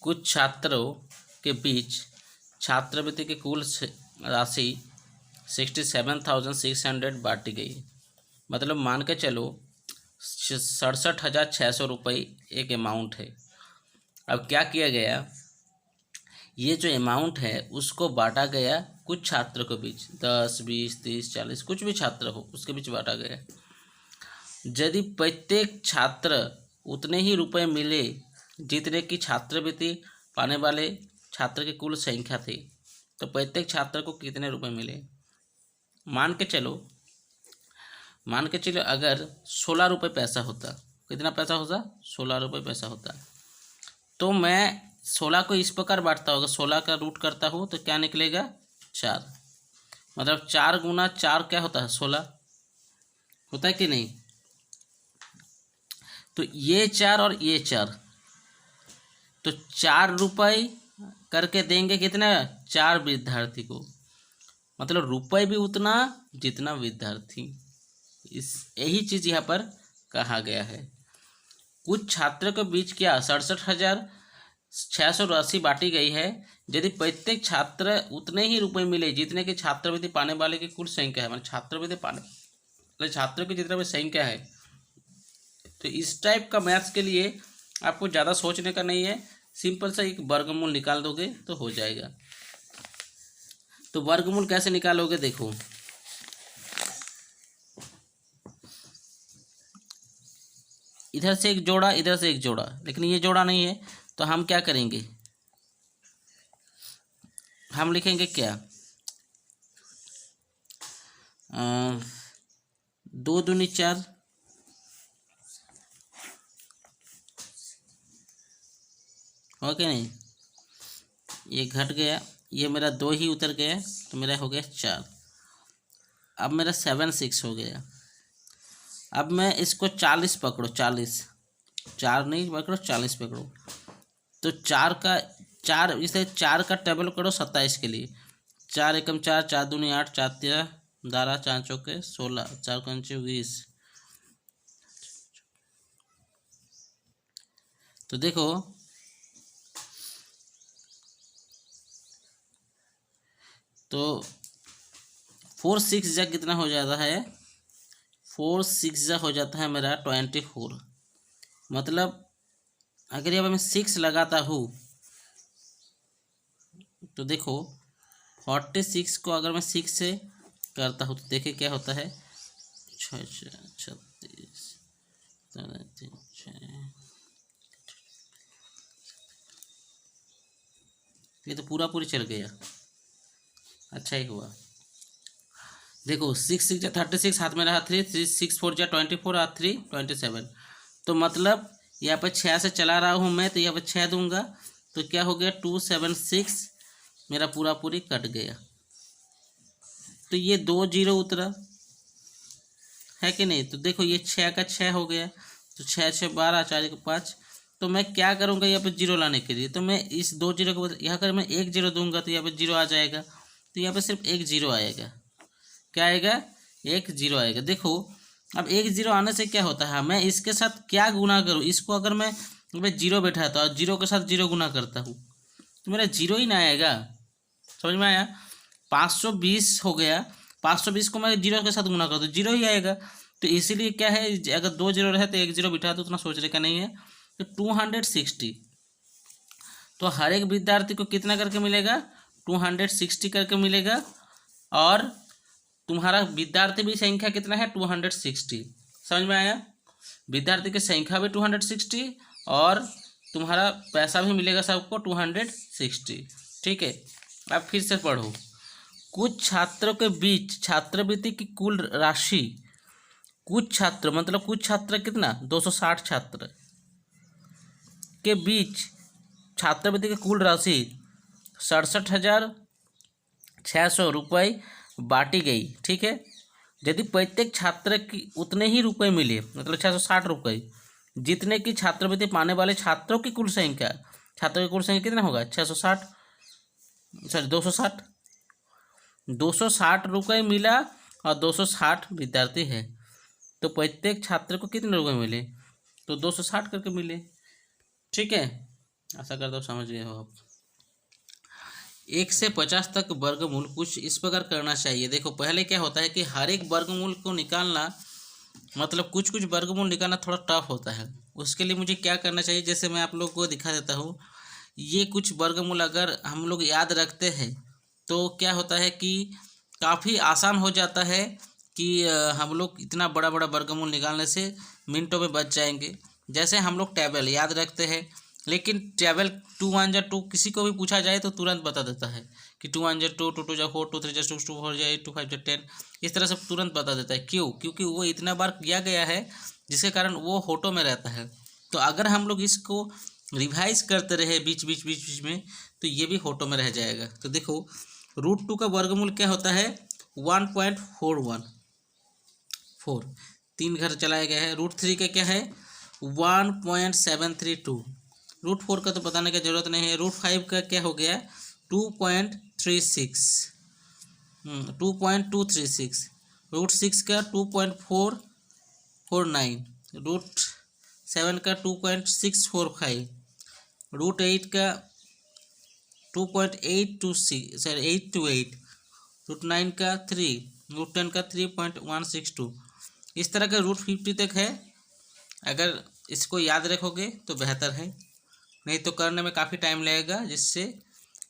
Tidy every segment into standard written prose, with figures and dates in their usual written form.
कुछ छात्रों के बीच छात्रवृत्ति की कुल राशि 67,600 बांटी गई। मतलब मान के चलो 67,600 रुपये एक अमाउंट है। अब क्या किया गया, ये जो अमाउंट है उसको बांटा गया कुछ छात्रों के बीच, 10, 20, 30, 40 कुछ भी छात्र हो उसके बीच बांटा गया। यदि प्रत्येक छात्र उतने ही रुपए मिले जितने की छात्रवृत्ति पाने वाले छात्र की कुल संख्या थी, तो प्रत्येक छात्र को कितने रुपए मिले। मान के चलो अगर 16 रुपये पैसा होता, कितना पैसा होता, 16 रुपये पैसा होता, तो मैं 16 को इस प्रकार बांटता हूँ, अगर 16 का रूट करता हूँ तो क्या निकलेगा, 4। मतलब 4 गुना 4 क्या होता है, 16 होता है कि नहीं। तो ये 4 और ये 4, तो 4 रुपये करके देंगे कितना, 4 विद्यार्थी को। मतलब रुपये भी उतना जितना विद्यार्थी। इस यही चीज़ यहाँ पर कहा गया है। कुछ छात्रों के बीच क्या 67,600 राशि बांटी गई है यदि प्रत्येक छात्र उतने ही रुपए मिले जितने की छात्रवृत्ति पाने वाले की कुल संख्या है। मतलब छात्रवृत्ति पाने वाले छात्रों की जितना भी संख्या है। तो इस टाइप का मैथ्स के लिए आपको ज़्यादा सोचने का नहीं है, सिंपल सा एक वर्गमूल निकाल दोगे तो हो जाएगा। तो वर्गमूल कैसे निकालोगे, देखो इधर से एक जोड़ा इधर से एक जोड़ा, लेकिन ये जोड़ा नहीं है तो हम क्या करेंगे, हम लिखेंगे क्या, 2 दूनी 4, हो कि नहीं। ये घट गया, ये मेरा 2 ही उतर गया तो मेरा हो गया 4। अब मेरा 7 6 हो गया। अब मैं इसको 40 पकड़ो, 40, 4 नहीं पकड़ो 40 पकड़ो, तो 4 का 4 इसे 4 का टेबल करो 27 के लिए। 4 एकम 4, 4 दूनी 8, 4 13 12, 4 चौके 16, 4 पंचे 20। तो देखो तो 4 6 जा कितना हो जाता है, 4 6 जा हो जाता है मेरा 24। मतलब अगर यहाँ मैं 6 लगाता हूँ तो देखो 46 को अगर मैं 6 से करता हूँ तो देखिए क्या होता है, 6 36 ये तो पूरा पूरी चल गया, अच्छा ही हुआ। देखो 6 6 जा 36, हाथ में रहा 3, 6 4 जा 24 और 3 27। तो मतलब यहाँ पर 6 से चला रहा हूँ मैं, तो यहाँ पर 6 दूंगा तो क्या हो गया 276, मेरा पूरा पूरी कट गया। तो ये 2 0 उतरा है कि नहीं। तो देखो ये 6 का 6 हो गया, तो 6 6 12, 4 1 5। तो मैं क्या करूँगा यहाँ पे 0 लाने के लिए, तो मैं इस 2 0 को यहाँ कर मैं 1 0 दूंगा तो यहाँ पे 0 आ जाएगा। तो यहाँ पे सिर्फ 1 0 आएगा, क्या आएगा, 1 0 आएगा। देखो अब 1 0 आने से क्या होता है, मैं इसके साथ क्या गुना करूँ, इसको अगर मैं 0 बैठाता और 0 के साथ 0 गुना करता हूँ तो मेरा 0 ही ना आएगा। समझ में आया। 520 हो गया, 520 को मैं 0 के साथ गुना कर दूँ 0 ही आएगा। तो इसीलिए क्या है, अगर 2 0 रहे तो 1 0 बिठा तो उतना सोचने का नहीं है। तो 260, तो हर एक विद्यार्थी को कितना करके मिलेगा, 260 करके मिलेगा। और तुम्हारा विद्यार्थी भी संख्या कितना है, 260। समझ में आया। विद्यार्थी की संख्या भी 260 और तुम्हारा पैसा भी मिलेगा सबको 260। ठीक है। अब फिर से पढ़ो। कुछ छात्रों के बीच छात्रवृत्ति की कुल राशि, कुछ छात्र मतलब कुछ छात्र कितना, 260 छात्र के बीच छात्रवृत्ति की कुल राशि 67,600 रुपये बांटी गई। ठीक है। यदि प्रत्येक छात्र की उतने ही रुपए मिले, मतलब 660 रुपये जितने की छात्रवृत्ति पाने वाले छात्रों की कुल संख्या, छात्रों की कुल संख्या कितना होगा, 660 सॉरी 260 रुपये मिला और 260 विद्यार्थी है, तो प्रत्येक छात्र को कितने रुपये मिले, तो 260 करके मिले। ठीक है। आशा करता हूँ समझ गए हो आप। 1 से 50 तक वर्गमूल कुछ इस प्रकार करना चाहिए। देखो पहले क्या होता है कि हर एक वर्गमूल को निकालना, मतलब कुछ कुछ वर्गमूल निकालना थोड़ा टफ होता है। उसके लिए मुझे क्या करना चाहिए, जैसे मैं आप लोग को दिखा देता हूँ। ये कुछ वर्गमूल अगर हम लोग याद रखते हैं तो क्या होता है कि काफ़ी आसान हो जाता है कि हम लोग इतना बड़ा बड़ा वर्गमूल निकालने से मिनटों में बच जाएंगे। जैसे हम लोग टेबल याद रखते हैं, लेकिन टेबल 2 1 2 किसी को भी पूछा जाए तो तुरंत बता देता है कि 2 1 2 2 2 4 2 3 2 4 8 2 5 10, इस तरह से तुरंत बता देता है। क्यों? क्योंकि वो इतना बार किया गया है, जिसके कारण वो होटो में रहता है। तो अगर हम लोग इसको रिवाइज करते रहे बीच बीच बीच बीच में, तो ये भी होटो में रह जाएगा। तो देखो √2 का वर्गमूल क्या होता है, 1.414, 3 घर चलाया गया है। √3 का क्या है, 1.732। √4 का तो बताने की जरूरत नहीं है। √5 का क्या हो गया, 2.36, 2.236। √6 का 2.449। √7 का 2.645। √8 का 2.826 सॉरी 828। √9 का 3। √10 का 3.162। इस तरह का √50 तक है। अगर इसको याद रखोगे तो बेहतर है, नहीं तो करने में काफ़ी टाइम लगेगा, जिससे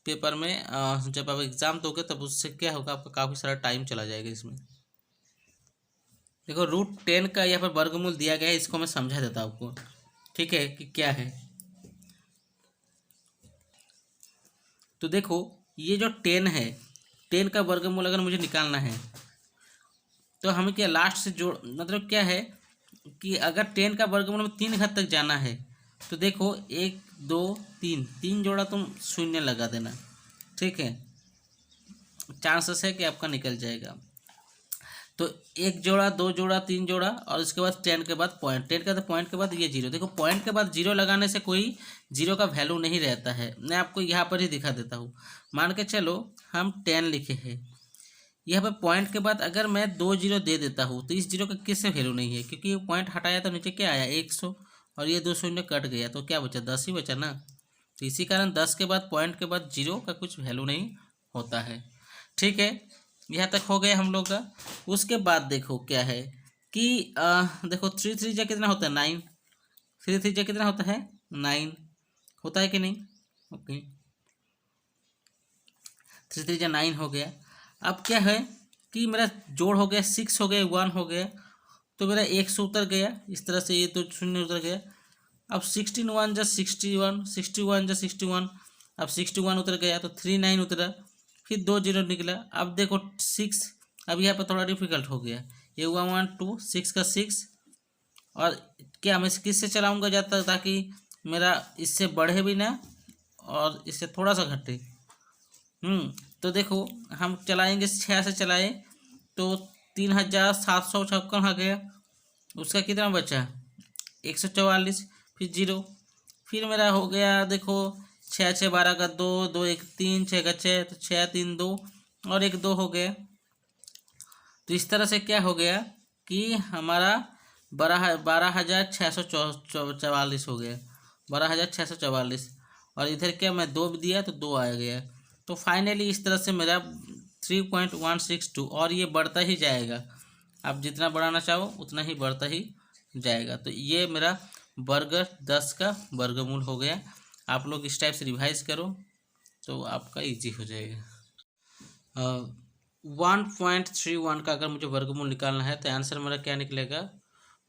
पेपर में जब आप एग्ज़ाम दोगे तब उससे क्या होगा, आपका काफ़ी सारा टाइम चला जाएगा इसमें। देखो √10 का यहाँ पर वर्गमूल दिया गया है, इसको मैं समझा देता हूँ आपको, ठीक है कि क्या है। तो देखो ये जो 10 है, 10 का वर्गमूल अगर मुझे निकालना है तो हमें क्या लास्ट से जोड़, मतलब क्या है कि अगर 10 का वर्गमूल में 3 घर तक जाना है तो देखो 1 2 3, 3 जोड़ा तुम शून्य लगा देना, ठीक है। चांसेस है कि आपका निकल जाएगा। तो 1 जोड़ा 2 जोड़ा 3 जोड़ा और इसके बाद 10 के बाद पॉइंट, 10 का तो पॉइंट के बाद ये जीरो। देखो पॉइंट के बाद जीरो लगाने से कोई जीरो का वैल्यू नहीं रहता है। मैं आपको यहाँ पर ही दिखा देता हूँ। मान के चलो हम 10 लिखे हैं, यहाँ पर पॉइंट के बाद अगर मैं 2 जीरो दे देता हूँ तो इस जीरो का किससे वैल्यू नहीं है, क्योंकि ये पॉइंट हटाया तो नीचे क्या आया 100, और ये 2 शून्य कट गया तो क्या बचा 10 ही बचा ना। तो इसी कारण 10 के बाद पॉइंट के बाद जीरो का कुछ वैल्यू नहीं होता है, ठीक है। यहाँ तक हो गया हम लोग का। उसके बाद देखो क्या है कि देखो 3 3 जा कितना होता है 9, 3 3 जा कितना होता है 9, होता है कि नहीं, ओके। 3 3 जा 9 हो गया। अब क्या है कि मेरा जोड़ हो गया 6 हो गया 1 हो गया, तो मेरा 100 उतर गया, इस तरह से ये तो शून्य उतर गया। अब 16 1 जा 61, 61 जा 61, अब 61 उतर गया तो 3 9 उतरा, फिर 2 जीरो निकला। अब देखो 6, अब यहाँ पर थोड़ा डिफिकल्ट हो गया, ये 1 1 2 6 का 6, और क्या मैं किससे चलाऊँगा ज़्यादा ताकि मेरा इससे बढ़े भी ना और इससे थोड़ा सा घटे। तो देखो हम चलाएंगे 6 से चलाए तो 3756 आ गया। उसका कितना बचा 144, फिर जीरो, फिर मेरा हो गया देखो 6 6 12 का 2 2 1 3 6 का 6, तो 6 3 2 और 1 2 हो गया। तो इस तरह से क्या हो गया कि हमारा 12,644 हो गया, 12,644। और इधर क्या मैं 2 दिया तो 2 आ गया। तो फाइनली इस तरह से मेरा 3.162, और ये बढ़ता ही जाएगा। आप जितना बढ़ाना चाहो उतना ही बढ़ता ही जाएगा। तो ये मेरा वर्ग 10 का वर्गमूल हो गया। आप लोग इस टाइप से रिवाइज करो तो आपका इजी हो जाएगा। 1.31 का अगर मुझे वर्गमूल निकालना है तो आंसर मेरा क्या निकलेगा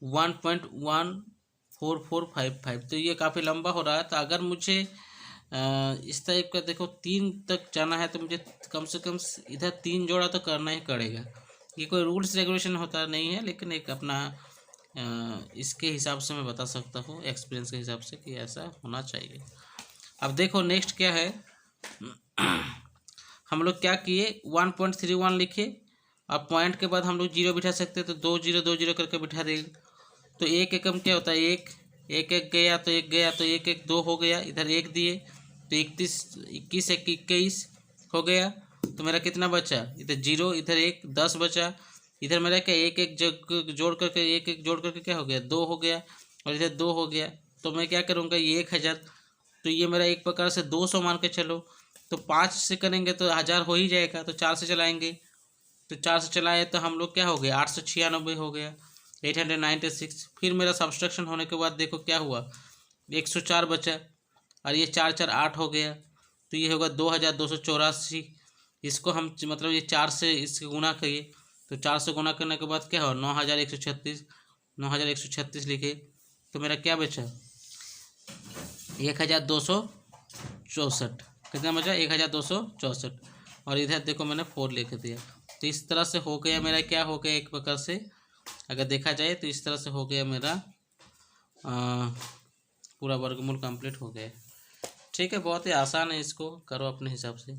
1.14455। तो ये काफ़ी लंबा हो रहा है। तो अगर मुझे इस टाइप का देखो 3 तक जाना है तो मुझे कम से कम इधर 3 जोड़ा तो करना ही पड़ेगा। ये कोई रूल्स रेगुलेशन होता नहीं है, लेकिन एक अपना इसके हिसाब से मैं बता सकता हूँ, एक्सपीरियंस के हिसाब से कि ऐसा होना चाहिए। अब देखो नेक्स्ट क्या है हम लोग क्या किए 1.31 लिखे, और पॉइंट के बाद हम लोग जीरो बिठा सकते हैं, तो 2 जीरो 2 जीरो करके बिठा देंगे। तो एक एकम क्या होता है एक एक गया तो एक गया, तो 1 1 2 हो गया, इधर 1 दिए तो 31 21 21 हो गया। तो मेरा कितना बचा, इधर जीरो इधर 1 10 बचा। इधर मेरा क्या 1 1 जोड़ करके 1 1 जोड़ करके क्या हो गया 2 हो गया, और इधर 2 हो गया। तो मैं क्या करूँगा ये 1000 तो ये मेरा एक प्रकार से 200 मान के चलो। तो 5 से करेंगे तो 1000 हो ही जाएगा, तो 4 से चलाएंगे, तो 4 से चलाए तो हम लोग क्या हो गया 896 हो गया, 896। फिर मेरा सब्सट्रैक्शन होने के बाद देखो क्या हुआ, 104 बचा, और ये 4 4 8 हो गया, तो ये होगा 2284। इसको हम मतलब ये 4 से इसके गुना करिए, तो 4 से गुना करने के बाद क्या हो 9136, 9136 लिखे, तो मेरा क्या बचा 1264। कितना बचा 1264। और इधर देखो मैंने 4 लिख दिया। तो इस तरह से हो गया मेरा, क्या हो गया एक प्रकार से अगर देखा जाए तो इस तरह से हो गया मेरा पूरा वर्गमूल कंप्लीट हो गया। ठीक है, बहुत ही आसान है, इसको करो अपने हिसाब से।